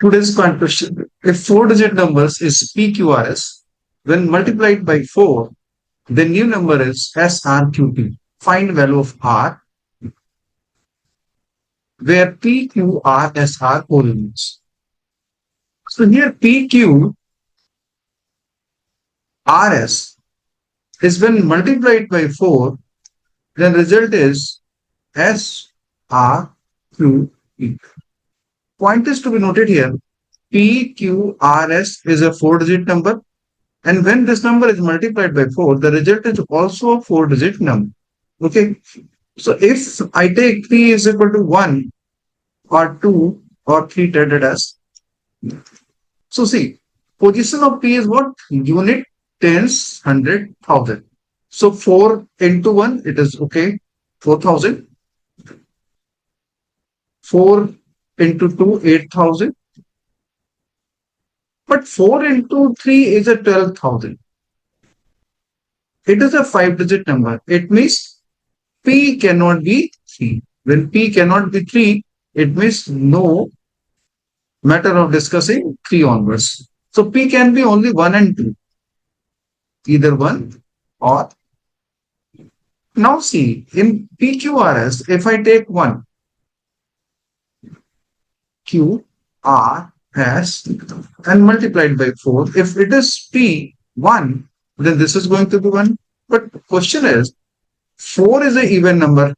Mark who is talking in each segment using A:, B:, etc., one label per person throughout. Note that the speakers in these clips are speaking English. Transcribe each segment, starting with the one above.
A: Today's Quant question. If four-digit numbers is PQRS, when multiplied by 4, the new number is SRQT. Find value of R, where PQRS are polynomials. So here PQRS is when multiplied by 4, then result is SRQT. Point is to be noted here. PQRS is a four-digit number, and when this number is multiplied by 4, the result is also a four-digit number. Okay. So if I take 3 is equal to 1 or 2 or 3 treated as. So see, position of P is what? Unit, tens, hundred, thousand. So 4 into 1, it is okay. 4,000. 4 into 2, 8,000. But 4 into 3 is a 12,000. It is a five-digit number. It means P cannot be 3. When P cannot be 3, it means no matter of discussing 3 onwards. So P can be only 1 and 2. Either 1 or. Now see, in PQRS, if I take 1, Q, R, S, and multiplied by 4, if it is P, 1, then this is going to be 1. But the question is, 4 is an even number.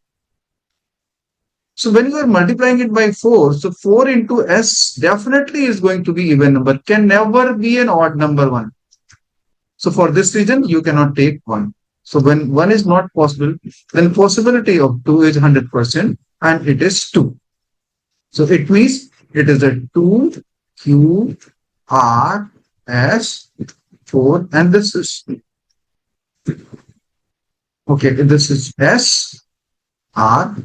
A: So when you are multiplying it by 4, so 4 into S definitely is going to be even number, can never be an odd number 1. So for this reason, you cannot take 1. So when 1 is not possible, then possibility of 2 is 100% and it is 2. So it means it is a 2, Q, R, S, 4, and this is, okay, this is S, R.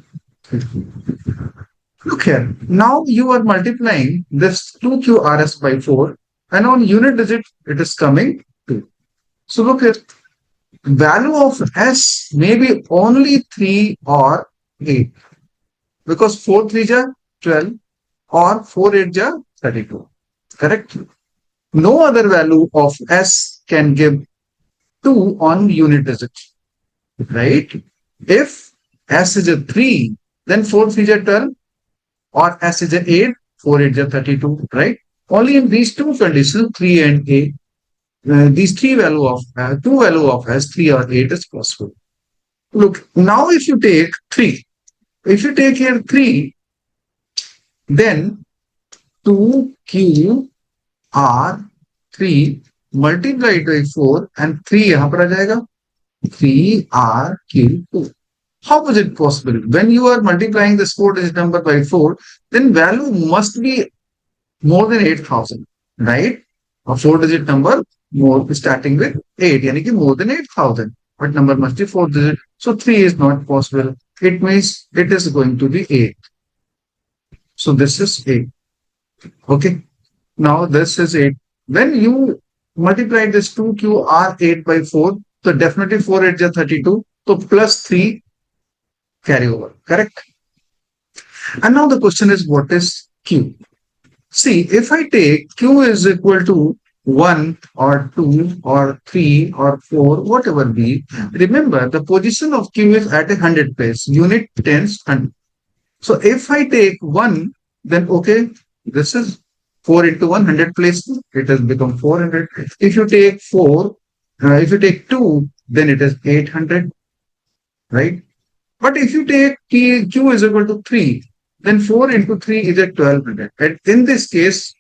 A: Look here. Now you are multiplying this 2QRS by 4, and on unit digit, it is coming 2. So look here. Value of S may be only 3 or 8, because 4 3 are 12 or 4 8 are 32. Correct? No other value of S can give 2 on unit digit. Right? If S is a 3, then 4 3 are 12, or S is a 8, 4 8 are 32. Right? Only in these two conditions, 3 and 8, these two value of S, 3 or 8 is possible. Look, now if you take 3, if you take here 3, then 2Q R 3 multiplied by 4 and 3 यहाँ पर आ जाएगा 3RQ2. How is it possible? When you are multiplying this 4-digit number by 4, then value must be more than 8,000, right? A 4-digit number more starting with 8, यानी कि more than 8,000. But number must be 4-digit. So 3 is not possible. It means it is going to be 8. So this is 8. Okay. Now this is 8. When you multiply this 2QR8 by 4, so definitely 4 8 is 32. So plus 3 carry over. Correct? And now the question is, what is Q? See, if I take Q is equal to 1 or 2 or 3 or 4, whatever be, remember the position of Q is at 100 place, unit, tens, 100. So if I take 1, then okay, this is 4 into 100 place, it has become 400. If you take 4, if you take 2, then it is 800, right? But if you take Q is equal to 3, then 4 into 3 is at 1200. And in this case,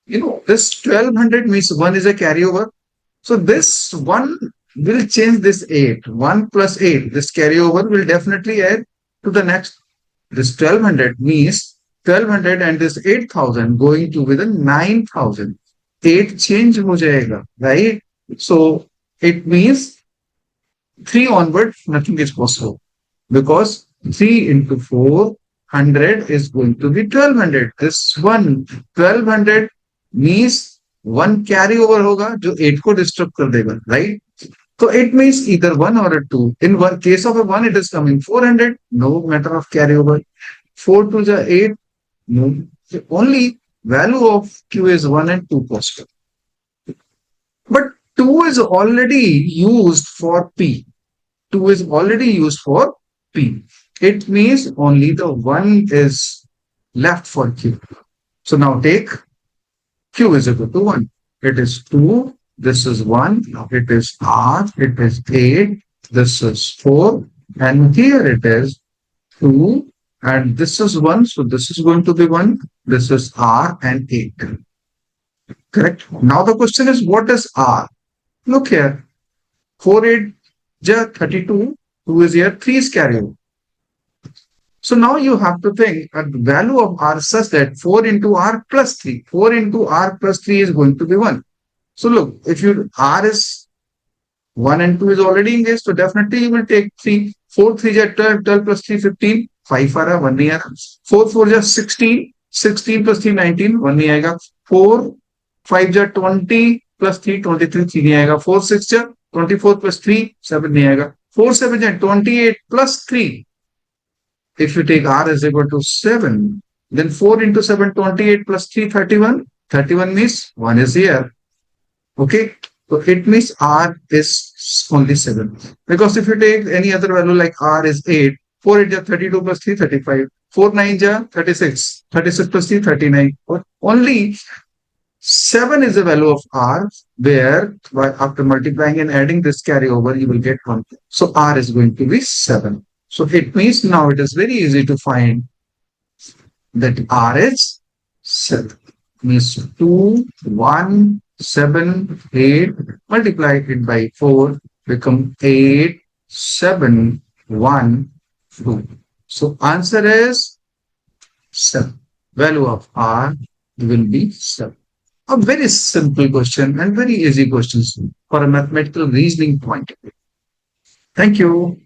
A: this 1200 means 1 is a carryover. So this 1 will change this 8. 1 plus 8, this carryover will definitely add to the next. This 1200 means 1200 and this 8,000 going to be the 9,000. 8 change ho jayega, right? So it means 3 onward, nothing is possible. Because 3 into 400 is going to be 1200. This 1200 means 1 carryover hoga, jo 8 ko disturb kar dega, right? So it means either 1 or a 2. In one case of a 1, it is coming 400, no matter of carryover. 4 to the 8, no. Only value of Q is 1 and 2 possible. But 2 is already used for P. 2 is already used for P. It means only the 1 is left for Q. So now take Q is equal to 1. It is 2. This is 1. It is R. It is 8. This is 4. And here it is 2. And this is 1. So this is going to be 1. This is R and 8. Correct. Now the question is, what is R? Look here. 4, 8, 32. 2 is here. 3 is carried. So now you have to think a value of R such that 4 into R plus 3. 4 into R plus 3 is going to be 1. So look, if you R is 1 and 2 is already engaged, so definitely you will take 3. 4 3 is 12, 12 plus 3 15. 5 आ रहा 1 नहीं आ रहा. 4 4 is 16. 16 plus 3 19. 1 नहीं आएगा. 4 5 is 20 plus 3 23. 3 नहीं आएगा. 4 6 is 24 plus 3 7 नहीं आएगा. 4 7 is 28 plus 3. If you take R is equal to 7, then 4 into 7, 28 plus 3, 31. 31 means 1 is here. Okay. So it means R is only 7. Because if you take any other value like R is 8, 4 8 is 32 plus 3, 35. 4 9 is 36. 36 plus 3, 39. But only 7 is the value of R, where after multiplying and adding this carryover, you will get 1. So R is going to be 7. So it means now it is very easy to find that R is 7. Means 2, 1, 7, 8, multiply it by 4, become 8, 7, 1, 2. So answer is 7. Value of R will be 7. A very simple question and very easy questions for a mathematical reasoning point of view. Thank you.